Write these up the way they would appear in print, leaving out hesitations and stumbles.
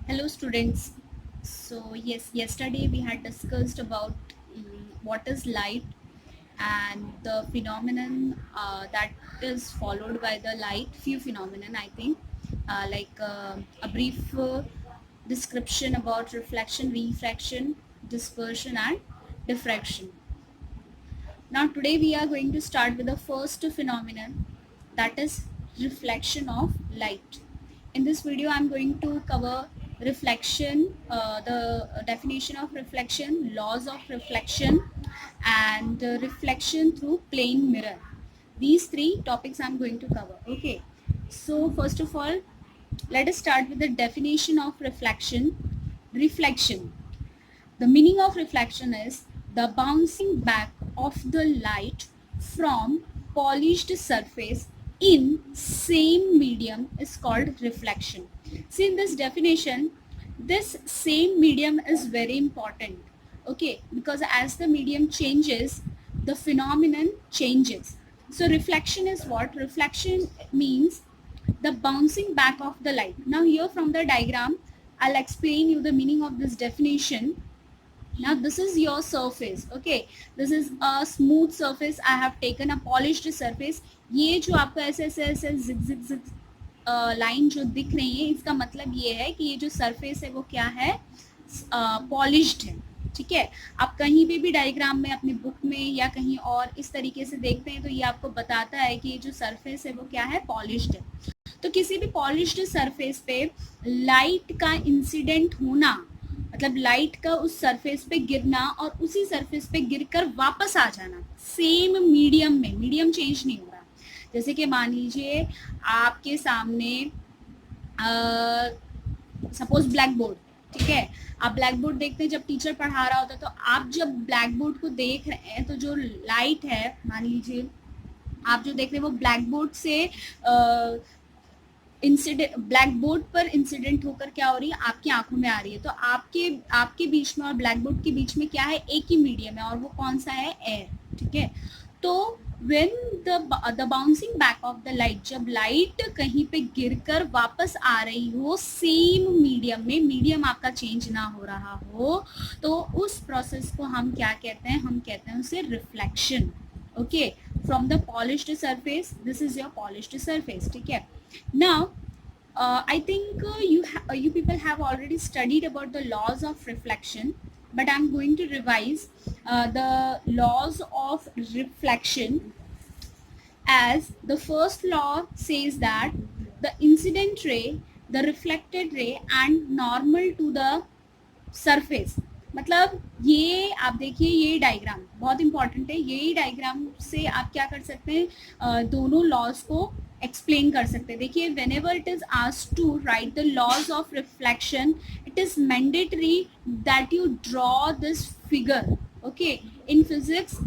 Hello students. So yes, yesterday we had discussed about what is light and the phenomenon that is followed by the light. Few phenomenon I think, a brief description about reflection, refraction, dispersion, and diffraction. Now today we are going to start with the first phenomenon, that is reflection of light. In this video I am going to cover reflection, the definition of reflection, laws of reflection, and reflection through plane mirror. These three topics I am going to cover. Okay, so first of all, let us start with the definition of reflection. Reflection, the meaning of reflection is the bouncing back of the light from polished surface in same medium is called reflection. See, in this definition, this same medium is very important. Okay, because as the medium changes, the phenomenon changes. So reflection is what? Reflection means the bouncing back of the light. Now here from the diagram, I'll explain you the meaning of this definition. Now this is your surface. Okay, this is a smooth surface. I have taken a polished surface. ये जो आपको ऐसे ऐसे ऐसे zig zig zig line जो दिख रही है, इसका मतलब ये है कि ये जो सरफेस है वो क्या है, पॉलिश्ड है. ठीक है, आप कहीं भी डायग्राम में अपनी बुक में या कहीं और इस तरीके से देखते हैं तो ये आपको बताता है कि ये जो सरफेस है वो क्या है, पॉलिश्ड है. तो किसी भी पॉलिश्ड सरफेस पे लाइट का इंसिडेंट होना, मतलब लाइट का उस सरफेस पे गिरना और उसी सरफेस पे गिरकर वापस आ जाना, सेम मीडियम में, मीडियम चेंज नहीं हो रहा. जैसे कि मान लीजिए आपके सामने सपोज ब्लैक बोर्ड, ठीक है, आप ब्लैक बोर्ड देखते हैं जब टीचर पढ़ा रहा होता है, तो आप जब ब्लैक बोर्ड को देख रहे हैं तो जो लाइट है, मान लीजिए आप जो देख रहे हैं वो ब्लैक बोर्ड से इंसिडेंट, ब्लैक बोर्ड पर इंसिडेंट होकर क्या हो रही है, आपकी आंखों में आ रही है. तो आपके बीच में और ब्लैक बोर्ड के बीच में क्या है, एक ही मीडियम है और वो कौन सा है, एयर. ठीक है, तो when the bouncing back of the light, जब लाइट कहीं पे गिरकर वापस आ रही हो सेम मीडियम में, मीडियम आपका चेंज ना हो रहा हो, तो उस प्रोसेस को हम क्या कहते हैं, हम कहते हैं उसे reflection. Okay, from the polished surface, this is your polished surface. ठीक है, now I think you people have already studied about the laws of reflection, but I'm going to revise the laws of reflection. As the first law says that the incident ray, the reflected ray and normal to the surface. मतलब ये आप देखिए, ये diagram बहुत important है. यही diagram से आप क्या कर सकते हैं, दोनों लॉज को एक्सप्लेन कर सकते हैं. देखिए, whenever it is asked to write the laws of reflection, it is mandatory that you draw this figure. Okay, in physics,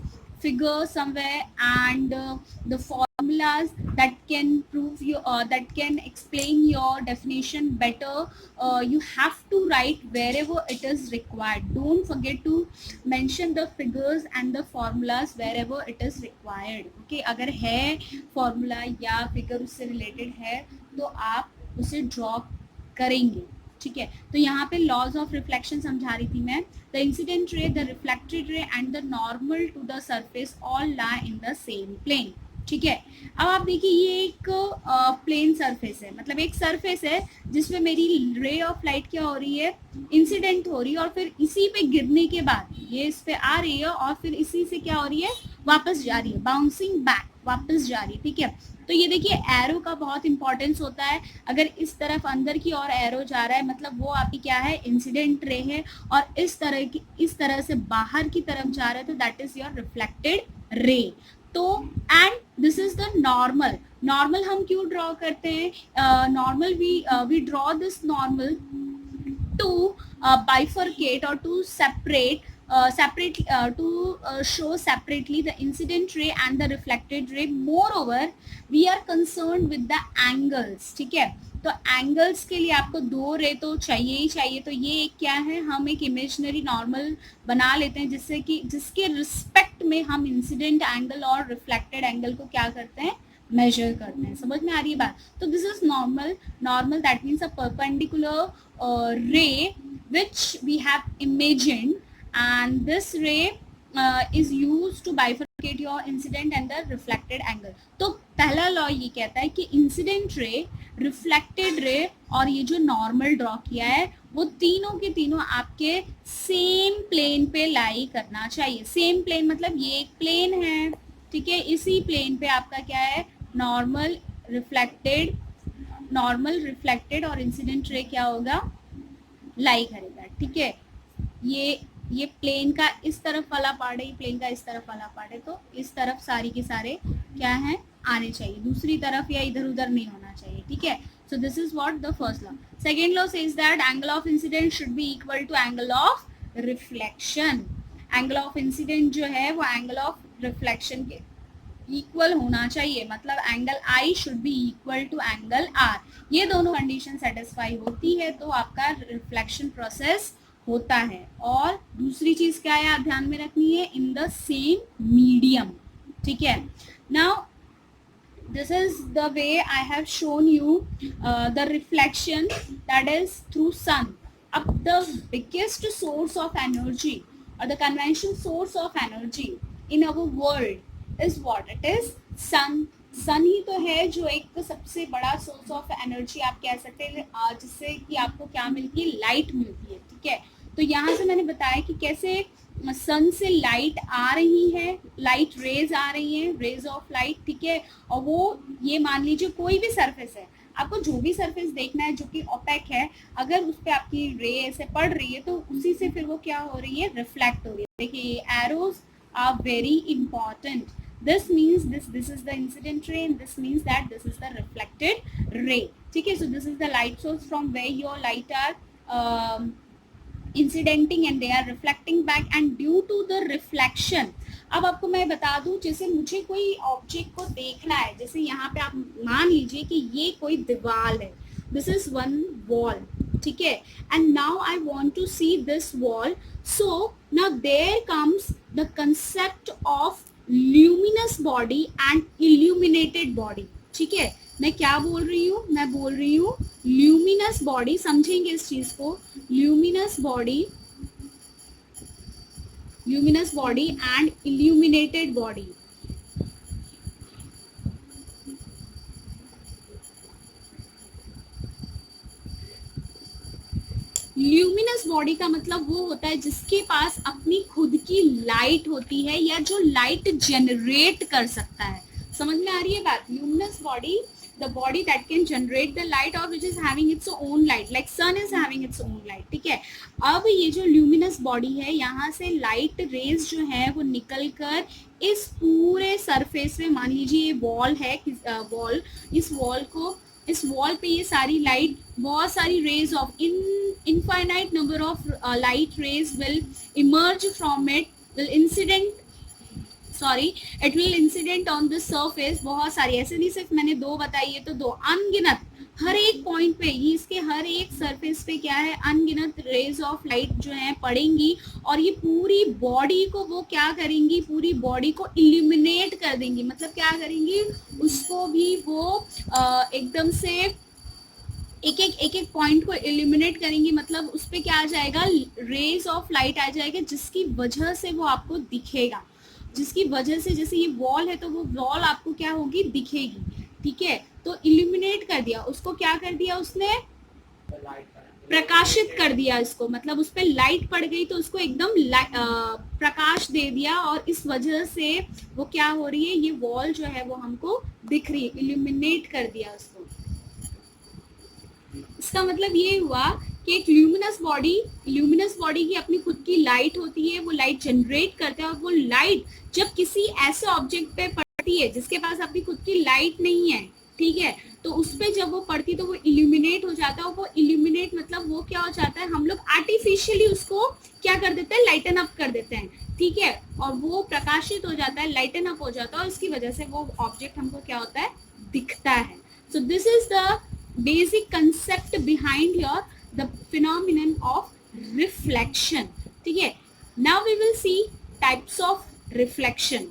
figure somewhere, and the formulas that can prove you that can explain your definition better, you have to write wherever it is required. Don't forget to mention the figures and the formulas wherever it is required. Okay, अगर है formula या figure उससे related है तो आप उसे draw करेंगे. ठीक है, तो यहाँ पे लॉज ऑफ रिफ्लेक्शन समझा रही थी मैं. The incident ray, the reflected ray and the normal to the surface all lie in the same plane. ठीक है, अब आप देखिए ये एक प्लेन सरफेस है, मतलब एक सरफेस है जिसमें मेरी रे ऑफ लाइट क्या हो रही है, इंसिडेंट हो रही है, और फिर इसी पे गिरने के बाद ये इस पे आ रही है और फिर इसी से क्या हो रही है, वापस जा रही है, बाउंसिंग बैक, वापस जा रही है. ठीक है, तो ये देखिए एरो का बहुत इंपॉर्टेंस होता है. अगर इस तरफ अंदर की ओर एरो जा रहा है मतलब वो आपकी क्या है, इंसिडेंट रे है, और इस तरह से बाहर की तरफ जा रहा है तो that is your reflected ray. तो and this is the normal. Normal हम क्यों ड्रॉ करते हैं, normal we draw this normal to bifurcate or to separate to show separately the incident ray and the reflected ray. Moreover, we are concerned with the angles. ठीक है, तो angles के लिए आपको दो रे तो चाहिए ही चाहिए. तो ये क्या है, हम एक इमेजिनरी नॉर्मल बना लेते हैं जिससे कि जिसके रिस्पेक्ट में हम इंसिडेंट एंगल और रिफ्लेक्टेड एंगल को क्या करते हैं, मेजर करते हैं। समझ में आ रही है बात? तो this is normal, normal that means a perpendicular रे which we have imagined, and this ray is used to bifurcate your incident and the reflected angle. तो पहला लॉ ये कहता है कि इंसिडेंट रे, रिफ्लेक्टेड रे और ये जो नॉर्मल ड्रॉ किया है वो तीनों के तीनों आपके सेम प्लेन पे लाई करना चाहिए। सेम प्लेन मतलब ये एक प्लेन है, ठीक है, इसी प्लेन पे आपका क्या है, नॉर्मल रिफ्लेक्टेड और इंसिडेंट रे क्या होगा, लाई करेगा, ठीक है। ये प्लेन का इस तरफ वाला पार्ट है, ये प्लेन का इस तरफ वाला पार्ट है, तो इस तरफ सारी के सारे क्या है, आने चाहिए, दूसरी तरफ या इधर उधर नहीं होना चाहिए, ठीक है। So this is what the first law. Second law says that angle of incidence should be equal to angle of reflection. Angle of incidence जो है वो एंगल ऑफ रिफ्लेक्शन के इक्वल होना चाहिए, मतलब angle I should be equal to angle R. ये दोनों condition satisfy होती है तो आपका रिफ्लेक्शन प्रोसेस होता है। और दूसरी चीज क्या है, आप ध्यान में रखनी है, इन द सेम मीडियम, ठीक है। Now this is the way I have shown you the reflection that is through sun. Up the biggest source of energy or the conventional source of energy in our world is what? It is sun. सन ही तो है जो एक सबसे बड़ा source of energy आप कह सकते हैं, जिससे कि आपको क्या मिलती है, लाइट मिलती है, ठीक है। तो यहाँ से मैंने बताया कि कैसे सन से लाइट आ रही है, लाइट रेज आ रही है, रेज ऑफ लाइट, ठीक है। और वो ये मान लीजिए कोई भी सरफेस है, आपको जो भी सरफेस देखना है जो कि ओपेक है, अगर उस पर आपकी रे ऐसे पड़ रही है तो उसी से फिर वो क्या हो रही है, रिफ्लेक्ट हो रही है। देखिए arrows are very important. This means this is the incident ray and this means that this is the reflected ray, ठीक है। So this is the light source from where your light are incidenting and they are reflecting back, and due to the reflection। अब आपको मैं बता दूं, जैसे मुझे कोई ऑब्जेक्ट को देखना है, जैसे यहाँ पे आप मान लीजिए कि ये कोई दीवार है, दिस इज वन वॉल, ठीक है, and now I want to see this wall. So now there comes the concept of luminous body and illuminated body, ठीक है। मैं क्या बोल रही हूँ, मैं बोल रही हूँ ल्यूमिनस बॉडी, समझेंगे इस चीज को, luminous body and illuminated body. Luminous body का मतलब वो होता है जिसके पास अपनी खुद की लाइट होती है या जो लाइट जनरेट कर सकता है। समझ में आ रही है बात? Luminous body, the body that can generate the light or which is having its own light, like sun is having its own light, ठीक है। अब ये जो ल्यूमिनस बॉडी है, यहाँ से लाइट रेज जो है वो निकल कर इस पूरे सरफेस में, मान लीजिए ये वॉल है, वॉल, इस वॉल पे ये सारी लाइट, बहुत सारी rays of infinite number of light rays will emerge from it, it will incident on the surface। बहुत सारी, ऐसे नहीं सिर्फ मैंने दो बताई है तो दो, अनगिनत, हर एक पॉइंट पे, ये इसके हर एक सरफेस पे क्या है, अनगिनत रेज ऑफ लाइट जो है पड़ेंगी और ये पूरी बॉडी को वो क्या करेंगी, पूरी बॉडी को इल्यूमिनेट कर देंगी। मतलब क्या करेंगी, उसको भी वो एकदम से एक एक पॉइंट को इल्यूमिनेट करेंगी, मतलब उस पर क्या आ जाएगा, रेज ऑफ लाइट आ जाएगा, जिसकी वजह से वो आपको दिखेगा, जिसकी वजह से, जैसे ये वॉल है तो वो वॉल आपको क्या होगी, दिखेगी, ठीक है। तो इल्यूमिनेट कर दिया, उसको क्या कर दिया उसने, प्रकाशित कर दिया इसको, मतलब उस पर लाइट पड़ गई तो उसको एकदम प्रकाश दे दिया, और इस वजह से वो क्या हो रही है, ये वॉल जो है वो हमको दिख रही है, इल्यूमिनेट कर दिया उसको। इसका मतलब ये हुआ कि एक ल्यूमिनस बॉडी की अपनी खुद की लाइट होती है, वो लाइट जनरेट करता है, और वो लाइट जब किसी ऐसे ऑब्जेक्ट पे पड़ती है जिसके पास अपनी खुद की लाइट नहीं है, ठीक है, तो उस पे जब वो पड़ती तो वो इल्यूमिनेट हो जाता है। वो इल्यूमिनेट मतलब वो क्या हो जाता है, हम लोग आर्टिफिशियली उसको क्या कर देते हैं, लाइटन अप कर देते हैं, ठीक है, और वो प्रकाशित हो जाता है, लाइटन अप हो जाता है, और इसकी वजह से वो ऑब्जेक्ट हमको क्या होता है, दिखता है। So this is the basic concept behind the phenomenon of reflection, ठीक है। Now we will see types of reflection।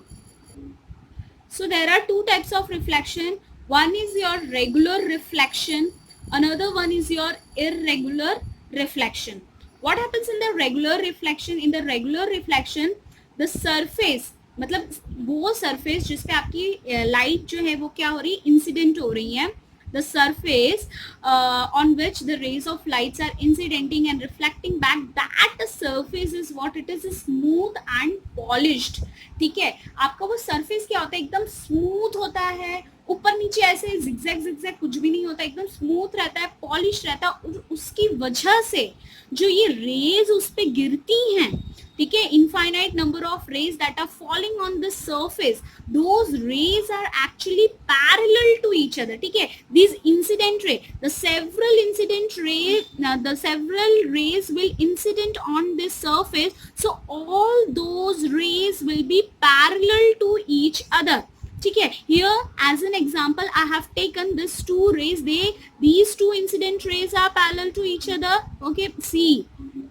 So there are two types of reflection. One is your regular reflection, another one is your irregular reflection. What happens in the regular reflection? In the regular reflection, the surface, मतलब वो surface जिस पे आपकी light जो है वो क्या हो रही है, incident हो रही है, the surface on which the rays of lights are incidenting and reflecting back, that surface is what it is smooth and polished. ठीक है, आपका वो surface क्या होता है, एकदम smooth होता है, ऊपर नीचे ऐसे zigzag zigzag कुछ भी नहीं होता, एकदम स्मूथ रहता है, पॉलिश रहता है, और उसकी वजह से जो ये रेज उस पे गिरती हैं, ठीक है, infinite number of rays that are falling on the surface, those rays are actually parallel to each other. ठीक है, these incident ray, the several rays will incident on this surface, so all those rays will be parallel to each other. ठीक है, here as an example I have taken this two rays, these two incident rays are parallel to each other. Okay, see,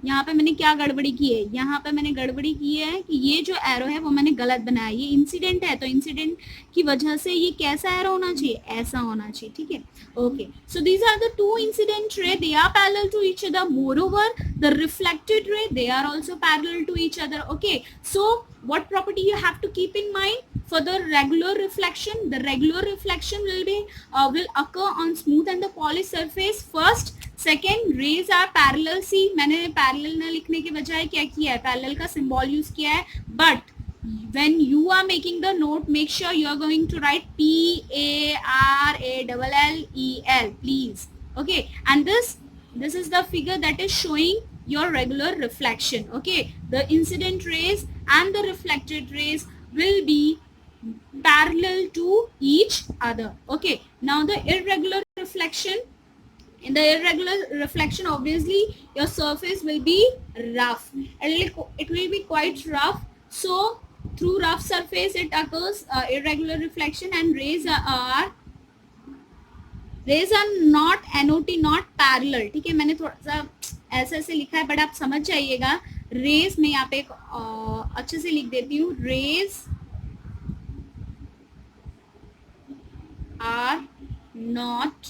यहाँ पे मैंने क्या गड़बड़ी की है, यहाँ पे मैंने गड़बड़ी की है कि ये जो एरो है वो मैंने गलत बनाया, ये इंसिडेंट है तो इंसिडेंट की वजह से ये कैसा एरो होना चाहिए, ऐसा होना चाहिए. ठीक है, okay, so these are the two incident ray, they are parallel to each other. Moreover the reflected ray, they are also parallel to each other. Okay, so what property you have to keep in mind for the regular reflection? The regular reflection will occur on smooth and the polished surface first. Second, rays are parallel. See, मैंने parallel ना लिखने के बजाय क्या किया है, parallel का symbol use किया है. But when you are making the note, make sure you are going to write PARALLEL, please. Okay, and this is the figure that is showing your regular reflection. Okay, the incident rays and the reflected rays will be parallel to each other. Okay, now the irregular reflection. In the irregular reflection, obviously your surface will be rough, it will be quite rough. So through rough surface it occurs irregular reflection, and rays are not NOT, not parallel. ठीक है, मैंने थोड़ा सा ऐसे ऐसे लिखा है but आप समझ जाइएगा. रेज में यहाँ पे अच्छे से लिख देती हूँ, रेज आर नॉट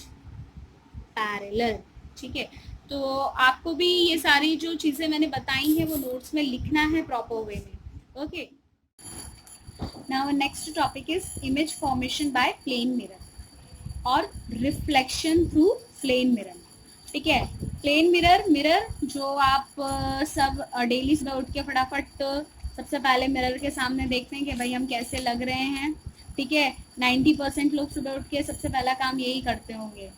पैरेलल. ठीक है, तो आपको भी ये सारी जो चीजें मैंने बताई हैं वो नोट्स में लिखना है प्रॉपर वे में. Okay, now next topic is image formation by plane mirror और रिफ्लेक्शन थ्रू प्लेन मिरर. ठीक है, प्लेन मिरर जो आप सब डेली सुबह उठ के फटाफट सबसे पहले मिरर के सामने देखते हैं कि भाई हम कैसे लग रहे हैं. ठीक है, 90% लोग सुबह उठ के सबसे पहला काम यही करते होंगे.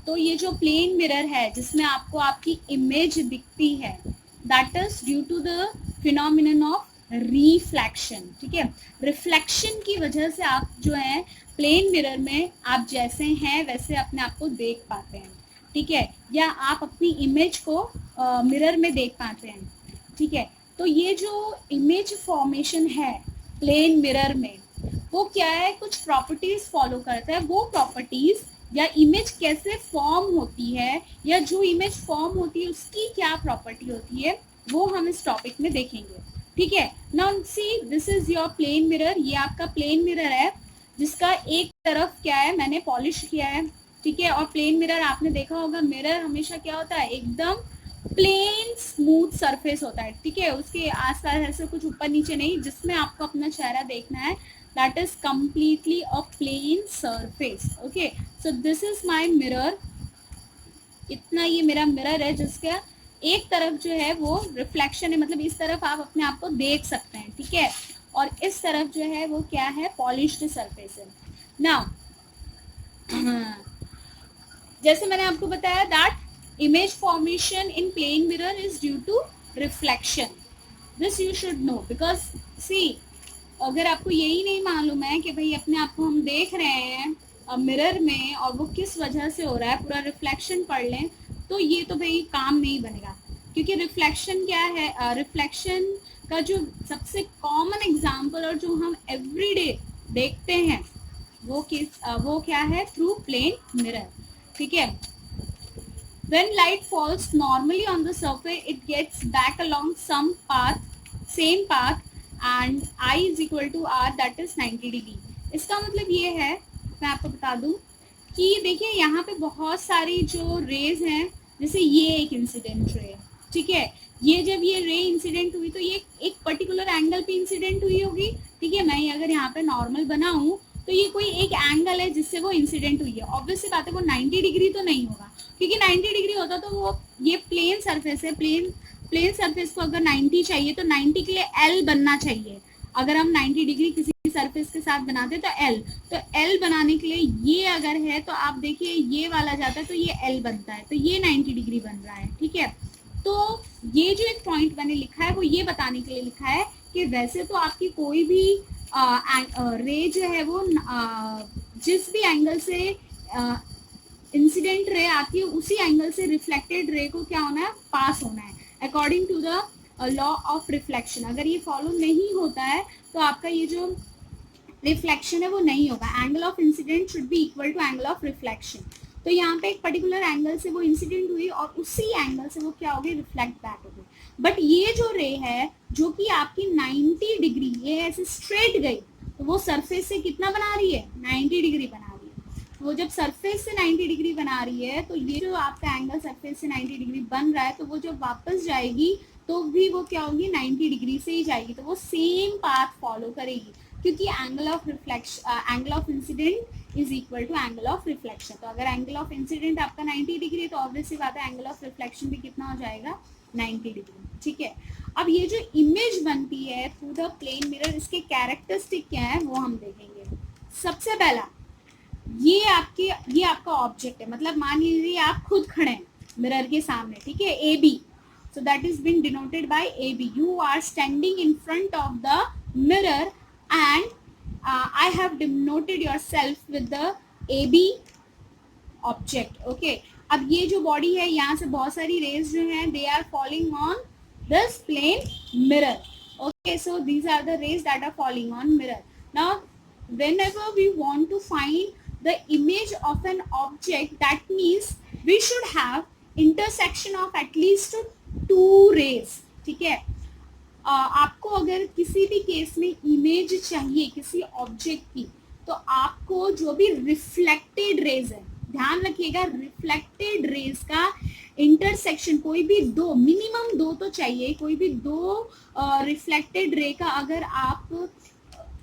तो ये जो प्लेन मिरर है जिसमें आपको आपकी इमेज दिखती है, that is due to the phenomenon of reflection. ठीक है, रिफ्लेक्शन की वजह से आप जो है प्लेन मिरर में आप जैसे हैं वैसे अपने आप को देख पाते हैं. ठीक है, या आप अपनी इमेज को मिरर में देख पाते हैं. ठीक है, तो ये जो इमेज फॉर्मेशन है प्लेन मिरर में वो क्या है, कुछ प्रॉपर्टीज फॉलो करता है. वो प्रॉपर्टीज या इमेज कैसे फॉर्म होती है या जो इमेज फॉर्म होती है उसकी क्या प्रॉपर्टी होती है वो हम इस टॉपिक में देखेंगे. ठीक है, now see, this is your plane mirror. ये आपका प्लेन मिरर है जिसका एक तरफ क्या है मैंने पॉलिश किया है. ठीक है, और प्लेन मिरर आपने देखा होगा, मिरर हमेशा क्या होता है, एकदम प्लेन स्मूथ सरफेस होता है. ठीक है, उसके आसपास ऐसे कुछ ऊपर नीचे नहीं, जिसमें आपको अपना चेहरा देखना है. That is completely a plain surface. Okay, so this is my mirror. इतना ये मेरा मिरर है जिसका एक तरफ जो है वो रिफ्लेक्शन है, मतलब इस तरफ आप अपने आप को देख सकते हैं. ठीक है, और इस तरफ जो है वो क्या है, पॉलिश्ड सरफेस है. नाउ जैसे मैंने आपको बताया that image formation in plane mirror is due to reflection. This you should know, because see, अगर आपको यही नहीं मालूम है कि भाई अपने आप को हम देख रहे हैं मिरर में और वो किस वजह से हो रहा है, पूरा रिफ्लेक्शन पढ़ लें तो ये तो भाई काम नहीं बनेगा. क्योंकि रिफ्लेक्शन क्या है, रिफ्लेक्शन का जो सबसे कॉमन एग्जांपल और जो हम एवरीडे देखते हैं वो क्या है, थ्रू प्लेन मिरर. ठीक है, when light falls normally on the surface, it gets back along same path, and I is equal to R, that is 90 degree. इसका मतलब ये है, मैं आपको बता दूं कि देखिए यहाँ पे बहुत सारी जो रेज हैं, जैसे ये एक इंसिडेंट रे, ठीक है, ये जब ये रे इंसिडेंट हुई तो ये एक पर्टिकुलर एंगल पे इंसिडेंट हुई होगी, ठीक है। मैं अगर यहाँ पे नॉर्मल बनाऊं तो ये कोई एक एंगल है जिससे वो इंसिडेंट हुई है। ऑब्वियस सी बात है वो 90 डिग्री तो नहीं होगा, क्योंकि 90 डिग्री होता तो वो, ये प्लेन सरफेस है, प्लेन सरफेस को अगर 90 चाहिए तो 90 के लिए एल बनना चाहिए। अगर हम 90 डिग्री किसी सरफेस के साथ बनाते तो एल बनाने के लिए ये अगर है तो आप देखिए ये वाला जाता है तो ये एल बनता है, तो ये 90 डिग्री बन रहा है, ठीक है। तो ये जो एक पॉइंट मैंने लिखा है वो ये बताने के लिए लिखा है कि वैसे तो आपकी कोई भी रे जो है वो जिस भी एंगल से इंसिडेंट रे आती है उसी एंगल से रिफ्लेक्टेड रे को क्या होना है, पास होना है, according to the law of reflection. अगर ये फॉलो नहीं होता है तो आपका ये जो रिफ्लेक्शन है वो नहीं होगा। Angle of incidence should be equal to angle of reflection. तो यहाँ पे एक पर्टिकुलर एंगल से वो इंसिडेंट हुई और उसी एंगल से वो क्या होगी, रिफ्लेक्ट बैक होगी। बट ये जो रे है जो कि आपकी 90 डिग्री ये ऐसे स्ट्रेट गई तो वो सरफेस से कितना बना रही है, 90 डिग्री बना रही है। वो जब सरफेस से 90 डिग्री बना रही है तो ये जो आपका एंगल सरफेस से 90 डिग्री बन रहा है तो वो जब वापस जाएगी तो भी वो क्या होगी, 90 डिग्री से ही जाएगी, तो वो सेम पाथ फॉलो करेगी, क्योंकि angle of reflection, angle of incidence is equal to angle of reflection. तो अगर एंगल ऑफ इंसिडेंट आपका 90 डिग्री तो ऑब्वियस सी बात है एंगल ऑफ रिफ्लेक्शन भी कितना हो जाएगा, 90 डिग्री, ठीक है। अब ये जो इमेज बनती है थ्रू द प्लेन मिरर, इसके कैरेक्टरिस्टिक क्या है वो हम देखेंगे। सबसे पहला, ये आपका ऑब्जेक्ट है, मतलब मान लीजिए आप खुद खड़े हैं मिरर के सामने, ठीक है, A B, so that is been denoted by AB. You are standing in front of the mirror and I have denoted yourself with the AB object. Okay. अब ये जो बॉडी है यहाँ से बहुत सारी रेज जो हैं they are falling on this plane mirror. Okay, so these are the rays that are falling on mirror. Now whenever we want to find the image of an object, that means we should have intersection of at least 2 raise, ठीक है। आपको अगर किसी भी case में image चाहिए किसी object की तो आपको जो भी रिफ्लेक्टेड रेज है, ध्यान रखिएगा रिफ्लेक्टेड रेज का इंटरसेक्शन कोई भी दो, मिनिमम 2 तो चाहिए, कोई भी 2 रिफ्लेक्टेड रे का अगर आप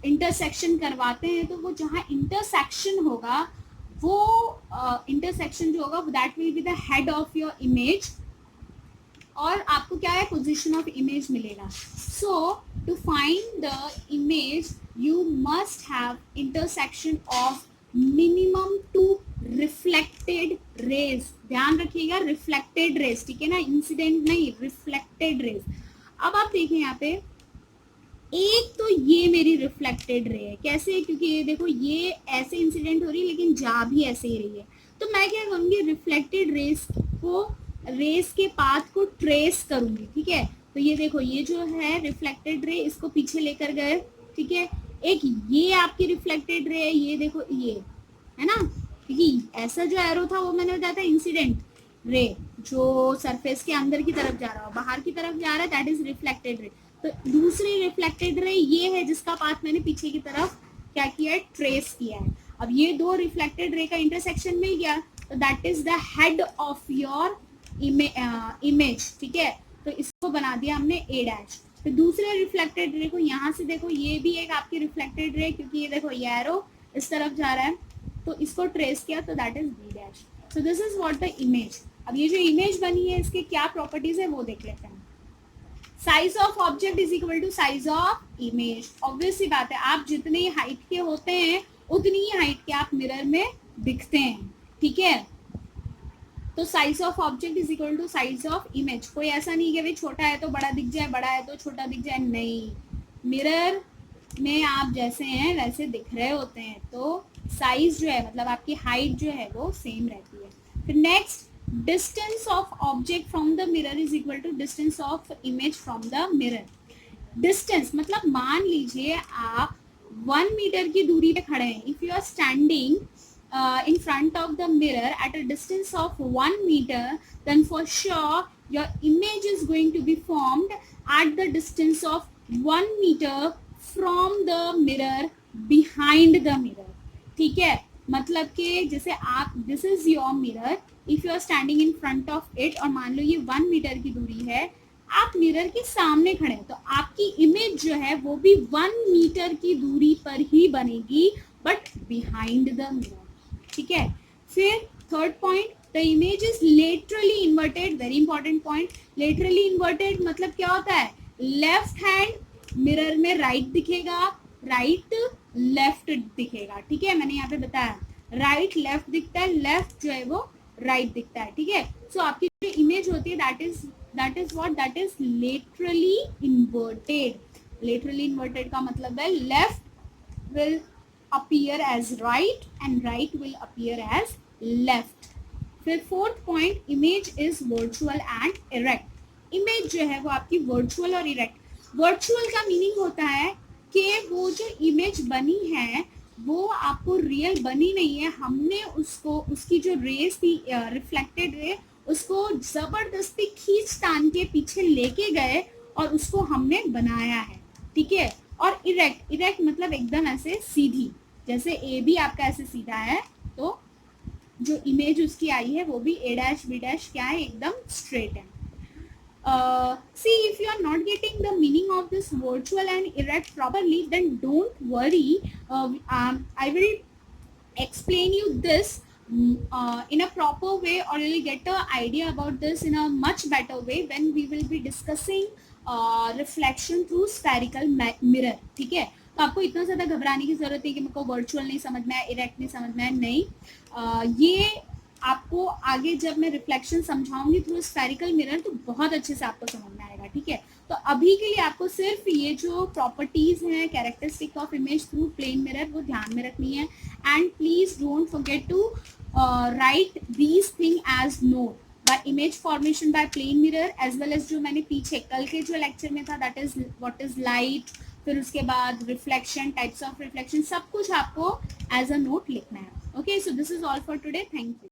इंटरसेक्शन करवाते हैं तो वो जहाँ इंटरसेक्शन होगा वो इंटरसेक्शन जो होगा that will be the head of your image, और आपको क्या है, पोजीशन ऑफ इमेज मिलेगा। So to find the image you must have intersection of minimum 2 reflected rays, ध्यान रखिएगा रिफ्लेक्टेड रेज, ठीक है ना, इंसिडेंट नहीं, रिफ्लेक्टेड रेज। अब आप देखें यहाँ पे, एक तो ये मेरी रिफ्लेक्टेड रे है, कैसे, क्योंकि ये देखो ये ऐसे इंसिडेंट हो रही है लेकिन जा भी ऐसे ही रही है, तो मैं क्या करूँगी, रिफ्लेक्टेड रेज को, रेस के पाथ को ट्रेस करूंगी, ठीक है। तो ये देखो ये जो है रिफ्लेक्टेड रे, इसको पीछे लेकर गए, ठीक है। एक ये आपकी रिफ्लेक्टेड रे है, ये देखो ये है ना, क्योंकि ऐसा जो एरो था वो मैंने बताया था इंसिडेंट रे, जो सरफेस के अंदर की तरफ जा रहा हो, बाहर की तरफ जा रहा है, दैट इज रिफ्लेक्टेड रे। तो दूसरी रिफ्लेक्टेड रे ये है जिसका पाथ मैंने पीछे की तरफ क्या किया है, ट्रेस किया है। अब ये 2 रिफ्लेक्टेड रे का इंटरसेक्शन मिल गया तो that is the head of your image, ठीक है। तो इसको बना दिया हमने ए डैश। फिर दूसरे रिफ्लेक्टेड रे को यहाँ से देखो, ये भी एक आपकी रिफ्लेक्टेड रे, क्योंकि ये देखो ये एरो इस तरफ जा रहा है तो इसको ट्रेस किया तो that is B dash. So this is what the image. अब ये जो इमेज बनी है इसके क्या प्रॉपर्टीज है वो देख लेते हैं। Size of object is equal to size of image. Obvious सी बात है, आप जितनी हाइट के होते हैं उतनी ही हाइट के आप मिरर में दिखते हैं, ठीक है। तो size of object is equal to size of image. कोई ऐसा नहीं कि भाई छोटा है तो बड़ा दिख जाए, बड़ा है तो छोटा दिख जाए, नहीं, मिरर में आप जैसे हैं वैसे दिख रहे होते हैं, तो साइज जो है मतलब आपकी हाइट जो है वो सेम रहती है। फिर next, distance of object from the mirror is equal to distance of image from the mirror. Distance मतलब मान लीजिए आप 1 मीटर की दूरी पे खड़े हैं, if you are standing in front of the mirror at a distance of 1 meter, then for sure your image is going to be formed at the distance of 1 meter from the mirror behind the mirror, ठीक है। मतलब कि जैसे आप, this is your mirror, if you are standing in front of it, और मान लो ये 1 metre की दूरी है, आप मिरर के सामने खड़े हैं, तो आपकी इमेज जो है वो भी 1 मीटर की दूरी पर ही बनेगी, बट बिहाइंड द मिरर, ठीक है। फिर third point, the image is laterally inverted, very important point. Laterally inverted मतलब क्या होता है, लेफ्ट हैंड मिरर में राइट दिखेगा, राइट लेफ्ट दिखेगा, ठीक है। मैंने यहाँ पे बताया राइट लेफ्ट दिखता है, लेफ्ट जो है वो राइट दिखता है, ठीक है। सो आपकी जो इमेज होती है that is what, that is laterally inverted. Laterally inverted का मतलब है left will appear as right and right will appear as left. फिर fourth point, image is virtual and erect. Image जो है वो आपकी वर्चुअल और इरेक्ट। वर्चुअल का मीनिंग होता है कि वो जो इमेज बनी है वो आपको रियल बनी नहीं है, हमने उसको, उसकी जो रेस थी रिफ्लेक्टेड रे, उसको जबरदस्ती खींच तान के पीछे लेके गए और उसको हमने बनाया है, ठीक है। और इरेक्ट, इरेक्ट मतलब एकदम ऐसे सीधी, जैसे ए भी आपका ऐसे सीधा है, तो जो इमेज उसकी आई है वो भी ए डैश बी डैश क्या है, एकदम स्ट्रेट है। See, if you are not getting the meaning of this virtual and erect properly, then don't worry. I will explain you this in a proper way, or you will get an idea about this in a much better way when we will be discussing reflection through spherical mirror, ठीक है। तो आपको इतना ज़्यादा घबराने की ज़रूरत है कि मेरे को वर्चुअल नहीं समझ में आया, इरेक्ट नहीं समझ में आया, नहीं। ये आपको आगे जब मैं रिफ्लेक्शन समझाऊंगी थ्रू स्फेरिकल मिरर तो बहुत अच्छे से आपको समझ में आएगा, ठीक है। तो अभी के लिए आपको सिर्फ ये जो प्रॉपर्टीज हैं, characteristic of image through plane mirror, वो ध्यान में रखनी है। And please don't forget to write these thing as note by image formation by plane mirror, as well as जो मैंने पीछे कल के जो लेक्चर में था, that is what is light, फिर उसके बाद रिफ्लेक्शन, टाइप्स ऑफ रिफ्लेक्शन, सब कुछ आपको एज अ नोट लिखना है। Okay, so this is all for today, thank you.